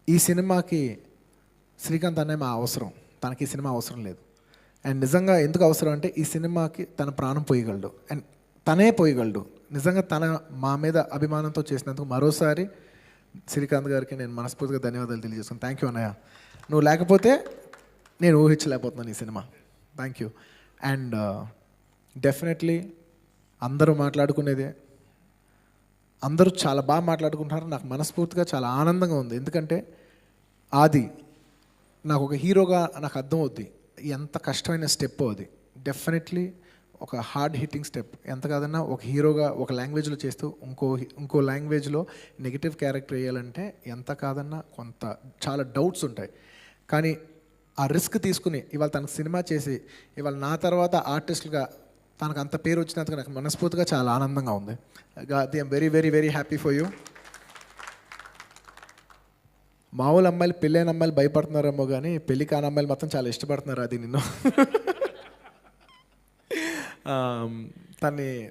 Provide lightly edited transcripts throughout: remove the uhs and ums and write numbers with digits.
ఈ సినిమాకి శ్రీకాంత్ అనే మా అవసరం, తనకి ఈ సినిమా అవసరం లేదు. అండ్ నిజంగా ఎందుకు అవసరం అంటే ఈ సినిమాకి తన ప్రాణం పోయగలడు అండ్ తనే పోయగలడు. నిజంగా తన మా మీద అభిమానంతో చేసినందుకు మరోసారి శ్రీకాంత్ గారికి నేను మనస్ఫూర్తిగా ధన్యవాదాలు తెలియజేస్తాను. థ్యాంక్ యూ అన్నయ్య, నువ్వు లేకపోతే నేను ఊహించలేకపోతున్నాను ఈ cinema. Thank you. And definitely అందరూ మాట్లాడుకునేదే, అందరూ చాలా బాగా మాట్లాడుకుంటున్నారు. నాకు మనస్ఫూర్తిగా చాలా ఆనందంగా ఉంది. ఎందుకంటే ఆది నాకు ఒక హీరోగా నాకు అర్థమవుద్ది ఎంత కష్టమైన స్టెప్ అది. డెఫినెట్లీ ఒక హార్డ్ హిట్టింగ్ స్టెప్. ఎంత కాదన్నా ఒక హీరోగా ఒక లాంగ్వేజ్లో చేస్తూ ఇంకో లాంగ్వేజ్లో నెగిటివ్ క్యారెక్టర్ వేయాలంటే ఎంత కాదన్నా కొంత చాలా డౌట్స్ ఉంటాయి. కానీ ఆ రిస్క్ తీసుకుని ఇవాళ తనకు సినిమా చేసి ఇవాళ నా తర్వాత ఆర్టిస్ట్గా తనకు అంత పేరు వచ్చినందుకు నాకు మనస్ఫూర్తిగా చాలా ఆనందంగా ఉంది. I'm very very very happy for you. మామూలు అమ్మాయిలు పెళ్ళైన అమ్మాయిలు భయపడుతున్నారేమో కానీ పెళ్ళి కాని అమ్మాయిలు మొత్తం చాలా ఇష్టపడుతున్నారు. అది నిన్ను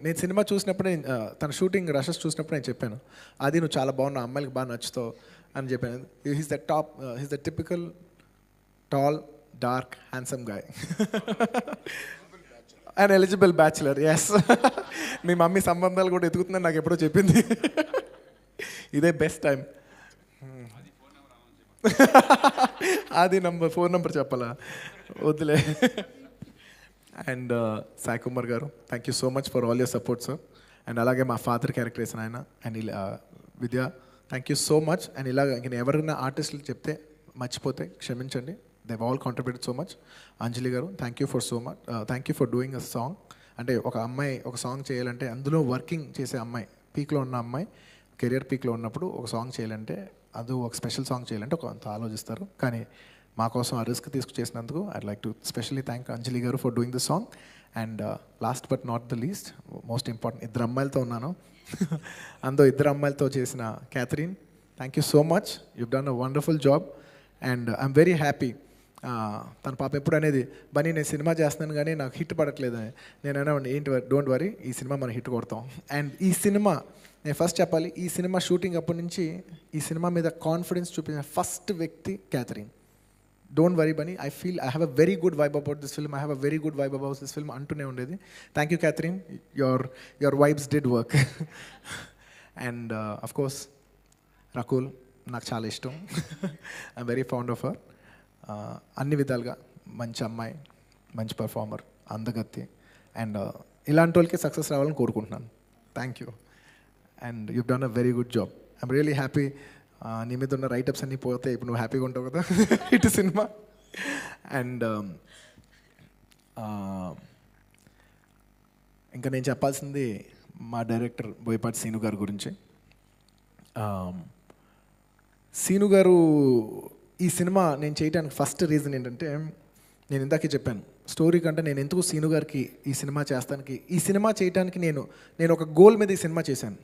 నేను సినిమా చూసినప్పుడు తన షూటింగ్ రషెస్ చూసినప్పుడు నేను చెప్పాను, అది నువ్వు చాలా బాగున్నావు, అమ్మాయిలకు బాగా నచ్చుతావు అని చెప్పాను. He's the typical tall dark handsome guy and eligible bachelor. Yes, మీ మమ్మీ సంబంధాలు కూడా ఎదుగుతుందని నాకు ఎప్పుడో చెప్పింది. ఇదే బెస్ట్ టైం. అది ఫోన్ నెంబర్ చెప్పాలా, వద్దులే. అండ్ సాయి కుమార్ గారు, thank you so much for all your support sir. And అలాగే మా ఫాదర్ క్యారెక్టర్ వేసిన ఆయన and Vidya, thank you so much. And ఇలాగ ఇంక ఎవరైనా ఆర్టిస్టులు చెప్తే మర్చిపోతే క్షమించండి. They all contributed so much. అంజలి గారు, thank you for so much, thank you for doing a song. అంటే ఒక అమ్మాయి ఒక సాంగ్ చేయాలంటే, అందులో వర్కింగ్ చేసే అమ్మాయి, పీక్లో ఉన్న అమ్మాయి, కెరియర్ పీక్లో ఉన్నప్పుడు ఒక సాంగ్ చేయాలంటే, అది ఒక స్పెషల్ సాంగ్ చేయాలంటే కొంత ఆలోచిస్తారు. కానీ మా కోసం ఆ రిస్క్ తీసుకు చేసినందుకు I'd like to specially thank Anjali garu for doing this song. And last but not the least, most important, ఇద్దరు అమ్మాయిలతో ఉన్నాను. అందులో ఇద్దరు అమ్మాయిలతో చేసిన Catherine, thank you so much, you done a wonderful job. And I'm very happy. తన పాప ఎప్పుడు అనేది, బనీ నేను సినిమా చేస్తున్నాను కానీ నాకు హిట్ పడట్లేదు అని. నేనైనా ఏంటి డోంట్ వరీ, ఈ సినిమా మనం హిట్ కొడతాం. అండ్ ఈ సినిమా నేను ఫస్ట్ చెప్పాలి, ఈ సినిమా షూటింగ్ అప్పటి నుంచి ఈ సినిమా మీద కాన్ఫిడెన్స్ చూపించిన ఫస్ట్ వ్యక్తి Catherine. Don't worry Bunny, I feel I have a very good vibe about this film, I have a very good vibe about this film అంటూనే ఉండేది. Thank you Catherine, your vibes did work. And of course Rakul నాకు చాలా ఇష్టం. I'm very fond of her. అన్ని విధాలుగా మంచి అమ్మాయి, మంచి పర్ఫార్మర్, అందగత్తి. అండ్ ఇలాంటి వాళ్ళకి సక్సెస్ రావాలని కోరుకుంటున్నాను. Thank you. And you done a very good job. I'm really happy. నీ మీద ఉన్న రైటప్స్ అన్నీ పోతే ఇప్పుడు నువ్వు హ్యాపీగా ఉంటావు కదా ఇటు సినిమా. అండ్ ఇంకా నేను చెప్పాల్సింది మా డైరెక్టర్ బోయపాటి సీను గారి గురించి. సీను గారు ఈ సినిమా నేను చేయడానికి ఫస్ట్ రీజన్ ఏంటంటే, నేను ఇందాకే చెప్పాను స్టోరీ కంటే నేను ఎందుకు సీను గారికి ఈ సినిమా చేస్తానికి, ఈ సినిమా చేయడానికి నేను ఒక గోల్ మీద ఈ సినిమా చేశాను.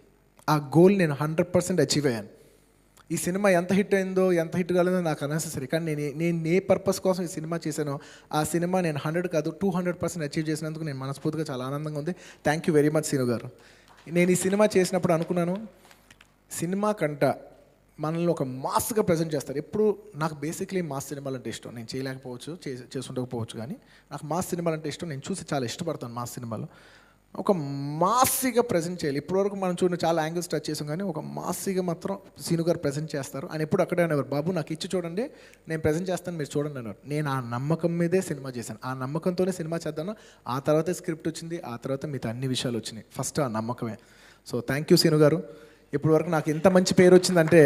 ఆ గోల్ నేను 100% అచీవ్ అయ్యాను. ఈ సినిమా ఎంత హిట్ అయిందో ఎంత హిట్ కాలేదో నాకు అనెసెసరీ, కానీ నేను ఏ పర్పస్ కోసం ఈ సినిమా చేశానో ఆ సినిమా నేను 100 కాదు 200% అచీవ్ చేసినందుకు నేను మనస్ఫూర్తిగా చాలా ఆనందంగా ఉంది. Thank you very much Seenu గారు. నేను ఈ సినిమా చేసినప్పుడు అనుకున్నాను, సినిమా కంట మనల్ని ఒక మాస్గా ప్రజెంట్ చేస్తారు. ఎప్పుడు నాకు బేసిక్లీ మాస్ సినిమాలు అంటే ఇష్టం. నేను చేయలేకపోవచ్చు, చేసుండకపోవచ్చు, కానీ నాకు మాస్ సినిమాలు అంటే ఇష్టం. నేను చూసి చాలా ఇష్టపడతాను మాస్ సినిమాలు. ఒక మాస్గా ప్రజెంట్ చేయాలి. ఇప్పటివరకు మనం చూడండి చాలా యాంగిల్స్ టచ్ చేసాం, కానీ ఒక మాస్గా మాత్రం సీను గారు ప్రజెంట్ చేస్తారు. ఆయన ఎప్పుడు అక్కడే అనేవారు, బాబు నాకు ఇచ్చి చూడండి, నేను ప్రజెంట్ చేస్తాను, మీరు చూడండి అన్నారు. నేను ఆ నమ్మకం మీదే సినిమా చేశాను. ఆ నమ్మకంతోనే సినిమా చేద్దాను. ఆ తర్వాత స్క్రిప్ట్ వచ్చింది, ఆ తర్వాత మిగతా అన్ని విషయాలు వచ్చినాయి. ఫస్ట్ ఆ నమ్మకమే. సో థ్యాంక్ యూ సీను గారు. ఇప్పటి వరకు నాకు ఇంత మంచి పేరు వచ్చిందంటే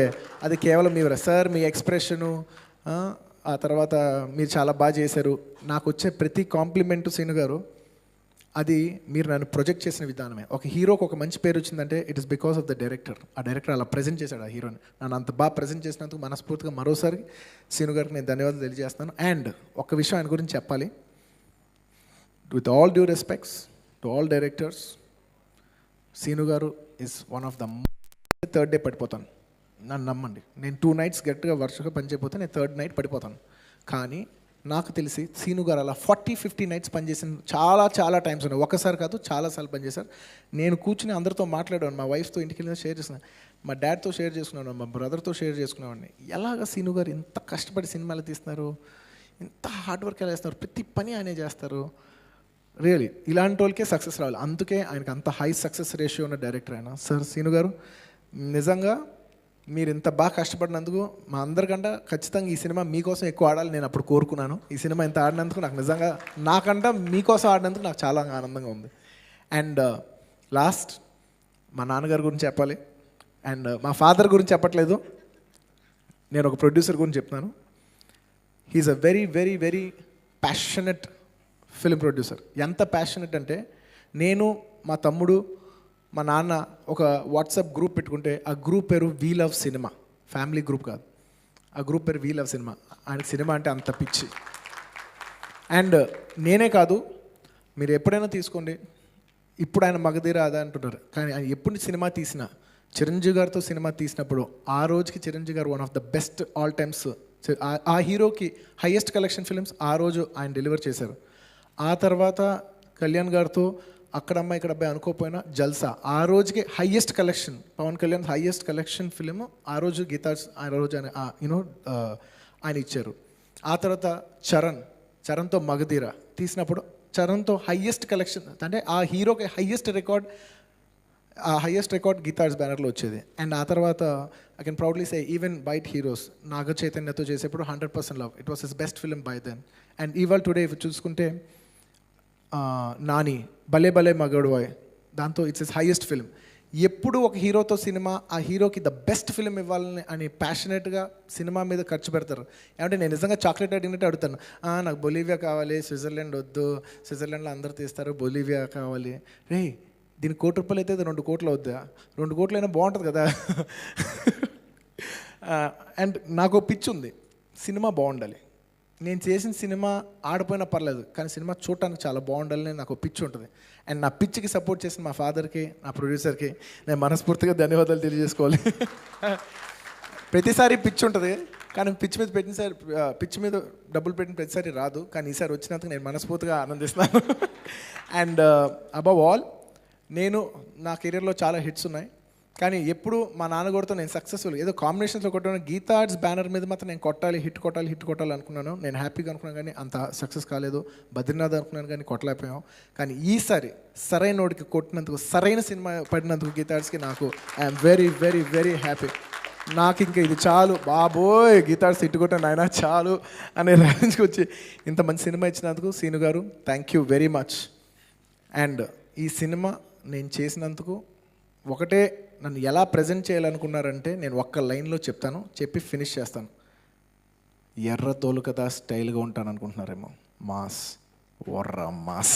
అది కేవలం మీరు సార్, మీ ఎక్స్ప్రెషను, ఆ తర్వాత మీరు చాలా బాగా చేశారు. నాకు వచ్చే ప్రతి కాంప్లిమెంటు సీను గారు, అది మీరు నన్ను ప్రొజెక్ట్ చేసిన విధానమే. ఒక హీరోకి ఒక మంచి పేరు వచ్చిందంటే it is because of the director. ఆ డైరెక్టర్ అలా ప్రజెంట్ చేశాడు ఆ హీరోని. నన్ను అంత బాగా ప్రజెంట్ చేసినందుకు మనస్ఫూర్తిగా మరోసారి సీను గారికి నేను ధన్యవాదాలు తెలియజేస్తాను. అండ్ ఒక విషయం ఆయన గురించి చెప్పాలి. With all due respects to all directors, Seenu garu is one of the third day పడిపోతాను. నన్ను నమ్మండి, నేను 2 nights గట్టిగా వరుసగా పనిచేయకపోతే నేను థర్డ్ నైట్ పడిపోతాను. కానీ నాకు తెలిసి సీను గారు అలా 40-50 nights పనిచేసిన చాలా టైమ్స్ ఉన్నాయి. ఒకసారి కాదు చాలాసార్లు పనిచేశారు. నేను కూర్చుని అందరితో మాట్లాడాను, మా వైఫ్తో ఇంటికి వెళ్ళి షేర్ చేస్తాను. మా డాడ్తో షేర్ చేసుకున్నాను, మా బ్రదర్తో షేర్ చేసుకునేవాడిని. ఎలాగ సీను గారు ఇంత కష్టపడి సినిమాలు తీస్తున్నారు, ఇంత హార్డ్ వర్క్ ఎలా చేస్తున్నారు, ప్రతి పని ఆయనే చేస్తారు. రియలీ ఇలాంటి వాళ్ళకే సక్సెస్ రావాలి. అందుకే ఆయనకు అంత హై సక్సెస్ రేషియో ఉన్న డైరెక్టర్ ఆయన. సార్ సీను గారు, నిజంగా మీరు ఇంత బాగా కష్టపడినందుకు మా అందరికంటే ఖచ్చితంగా ఈ సినిమా మీకోసం ఎక్కువ ఆడాలి నేను అప్పుడు కోరుకున్నాను. ఈ సినిమా ఇంత ఆడినందుకు నాకు నిజంగా నాకంటే మీకోసం ఆడినందుకు నాకు చాలా ఆనందంగా ఉంది. అండ్ లాస్ట్ మా నాన్నగారి గురించి చెప్పాలి. అండ్ మా ఫాదర్ గురించి చెప్పట్లేదు, నేను ఒక ప్రొడ్యూసర్ గురించి చెప్తున్నాను. He's a very very very passionate film producer. ఎంత ప్యాషనెట్ అంటే, నేను మా తమ్ముడు మా నాన్న ఒక వాట్సాప్ గ్రూప్ పెట్టుకుంటే ఆ గ్రూప్ పేరు we love cinema, family group కాదు, ఆ గ్రూప్ పేరు వీ లవ్ సినిమా. ఆయనకి సినిమా అంటే అంత పిచ్చి. అండ్ నేనే కాదు, మీరు ఎప్పుడైనా తీసుకోండి, ఇప్పుడు ఆయన మగధీర అదే అంటున్నారు, కానీ ఆయన ఎప్పుడు సినిమా తీసినా, చిరంజీవి గారితో సినిమా తీసినప్పుడు ఆ రోజుకి చిరంజీవి గారు one of the best all times. ఆ హీరోకి హైయెస్ట్ కలెక్షన్ ఫిల్మ్స్ ఆ రోజు ఆయన డెలివర్ చేశారు. ఆ తర్వాత కళ్యాణ్ గారితో అక్కడమ్మ ఇక్కడ అబ్బాయి అనుకోపోయినా జల్సా, ఆ రోజుకి highest collection, Pavan Kalyan highest collection film ఆ రోజు గీతార్స్ ఆ రోజు ఆయన ఆయన ఇచ్చారు. ఆ తర్వాత చరణ్తో మగధీర తీసినప్పుడు చరణ్తో హైయెస్ట్ కలెక్షన్, అంటే ఆ హీరోకి హైయెస్ట్ రికార్డ్ గీతార్స్ బ్యానర్లో వచ్చేది. అండ్ ఆ తర్వాత I can proudly say even bite heroes Naga చైతన్యతో చేసేప్పుడు 100% love, it was his best film by then. And ఇవాళ టుడే చూసుకుంటే నాని భలే భలే మగడువాయ్, దాంతో ఇట్స్ హిస్ హైయెస్ట్ ఫిలిం. ఎప్పుడు ఒక హీరోతో సినిమా ఆ హీరోకి ద బెస్ట్ ఫిలిం ఇవ్వాలని అని ప్యాషనెట్గా సినిమా మీద ఖర్చు పెడతారు. ఏమంటే నేను నిజంగా చాక్లెట్ అడిగినట్టు అడుగుతాను, నాకు బొలీవియా కావాలి, స్విట్జర్లాండ్ వద్దు, స్విట్జర్లాండ్లో అందరూ తీస్తారు, బొలీవియా కావాలి. రే దీనికి ₹1 అయితే 2 కోట్లు అవుద్దా, 2 కోట్లు అయినా బాగుంటుంది కదా. అండ్ నాకు పిచ్చి ఉంది, సినిమా బాగుండాలి. నేను చేసిన సినిమా ఆడిపోయినా పర్లేదు, కానీ సినిమా చూడటానికి చాలా బాగుండాలని నాకు పిచ్చి ఉంటుంది. అండ్ నా పిచ్చికి సపోర్ట్ చేసిన మా ఫాదర్కి, నా ప్రొడ్యూసర్కి నేను మనస్ఫూర్తిగా ధన్యవాదాలు తెలియజేసుకోవాలి. ప్రతిసారి పిచ్చి ఉంటుంది, కానీ పిచ్చి మీద డబ్బులు పెట్టిన ప్రతిసారి రాదు, కానీ ఈసారి వచ్చినందుకు నేను మనస్ఫూర్తిగా ఆనందిస్తున్నాను. అండ్ అబవ్ ఆల్, నా కెరీర్లో చాలా హిట్స్ ఉన్నాయి, కానీ ఎప్పుడు మా నాన్నగారితో నేను సక్సెస్ఫుల్ ఏదో కాంబినేషన్స్లో కొట్టాను. గీతా ఆర్ట్స్ బ్యానర్ మీద మాత్రం నేను హిట్ కొట్టాలి అనుకున్నాను. నేను హ్యాపీగా అనుకున్నాను, కానీ అంత సక్సెస్ కాలేదు. బద్రీనాథ్ అనుకున్నాను, కానీ కొట్టలేకపోయాం. కానీ ఈసారి సరైన నోటికి కొట్టినందుకు, సరైన సినిమా పడినందుకు గీతా ఆర్ట్స్కి నాకు I'm very very very happy. నాకు ఇంకా ఇది చాలు బాబోయ్, గీతా ఆర్ట్స్ హిట్ కొట్టాను ఆయన చాలు అనే రేంజ్కి వచ్చి ఇంత మంచి సినిమా ఇచ్చినందుకు సీను గారు thank you very much. And ఈ సినిమా నేను చేసినందుకు ఒకటే, నన్ను ఎలా ప్రజెంట్ చేయాలనుకున్నారంటే నేను ఒక్క లైన్లో చెప్తాను, చెప్పి ఫినిష్ చేస్తాను. ఎర్ర తోలు కదా స్టైల్గా ఉంటాను అనుకుంటున్నారేమో, మాస్ వర్ర మాస్.